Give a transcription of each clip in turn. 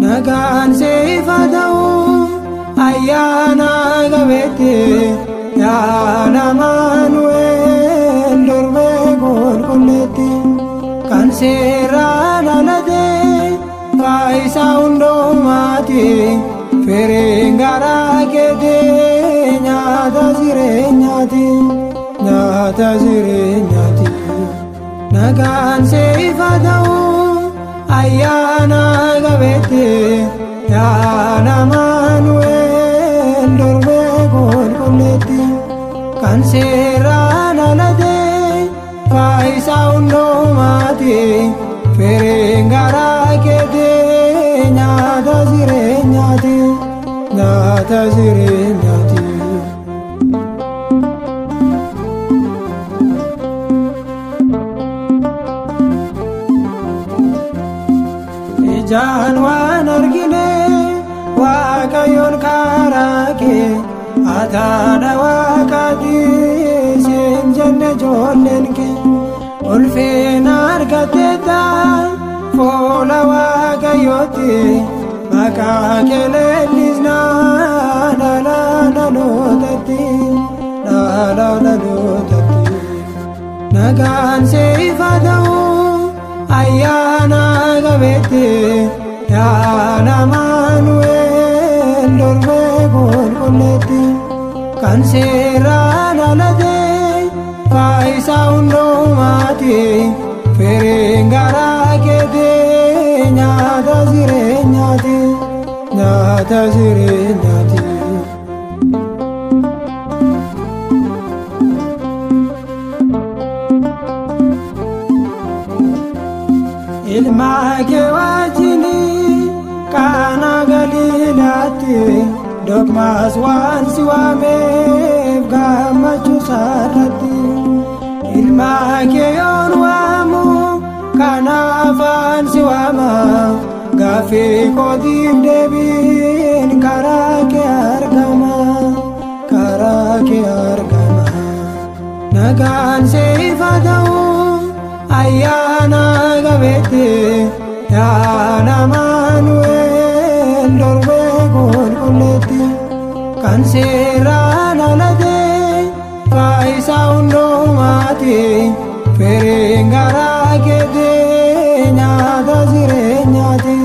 nagaan seefataa'u ayyaana gabeetti yaa Amaanu'eel durbee qulqulleetti kan seeraan alatee faayisaa hundumaati firiin garaa keetii nyaata jireenyaati nagaan seefataa'u ayyaana gabeetti yaa Amaanu'eel durbee qulqulleetti kan seeraan alatee faayisaa hundumaati firiin garaa keetii nyaata jireenyaati. ijaan waan argine Waaqayyoon karaa kee ataadha waaqaati siin jenne ijoolleen kee ulfina argatteetta fuula Waaqayyootti maqaa kee leellisnaa dhalootatti nagaan seefataa'u ayyaana gabeetti yaa Amaanu'eel durbee qulqulleetti kan seeraan alatee faayisaa hundumaati firiin garaa keetii nyaata jireenyaati. ilma kee wajjini Qaana Galiilaatti Dookmaas waan si waameef gammachuu isaarratti ilma kee yoon waamu kanaafan si waama gaaffii kootiif deebiin karaa kee argama nagaan seefataa'u ayyaana gabeetti yaa Amaanu'eel durbee qulqulleetti kan seeraan alatee faayisaa hundumaati firiin garaa keetii nyaata jireenyaati.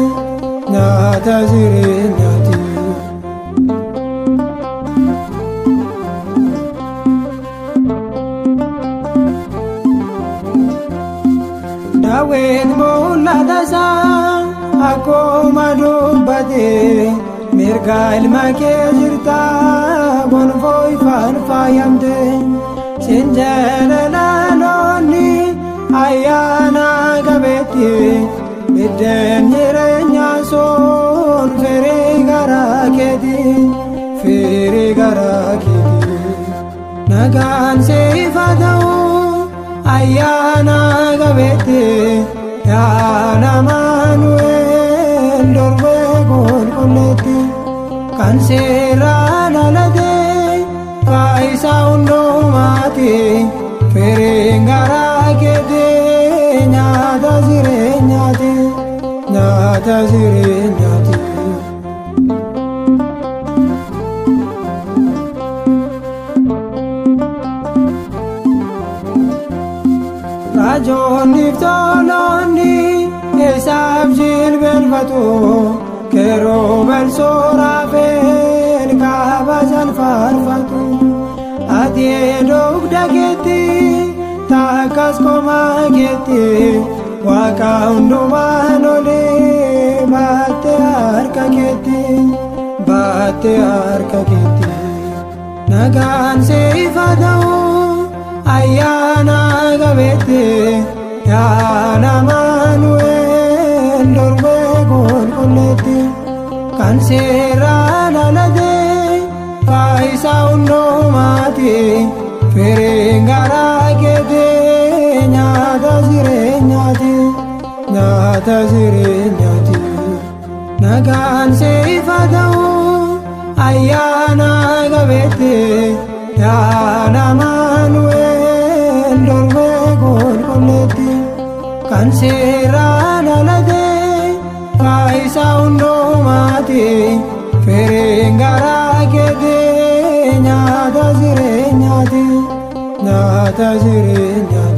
Daawit mul'ata isaa akkuma dubbate mirga ilma kee jirta gonfoo ifaan faayamte siin jedhe dhaloonni ayyaana gabeetti biddeen jireenyaa sun firii garaa keetii nagaan seefataa'u ayyaana gabeetti yaa Amaanu'eel durbee qulqulleetti kan seeraan alatee faayisaa hundumaati firiin garaa keetii nyaata jireenyaati. raajoonniif toloonni isaaf jilbeenfatu keruubeel sooraafeen kabajan faarfatu ati dugda keetti takkas komaa keetti waaqa hundumaan olii baattee harka keetti nagaan seefataa'u ayyaana gabeetti yaa Amaanu'eel durbee qulqulleetti kan seeraan faayisaa hundumaati firiin garaa keetii nyaata jireenyaati nyaata jireenyaati nagaan siif haa ta'u ayyaana gabeetti yaa Amaanu'eel durbee qulqulleetti kan seeraan alatee faayisaa hundumaati firiin garaa keetii nyaata jireenyaati nyaata jireenyaati.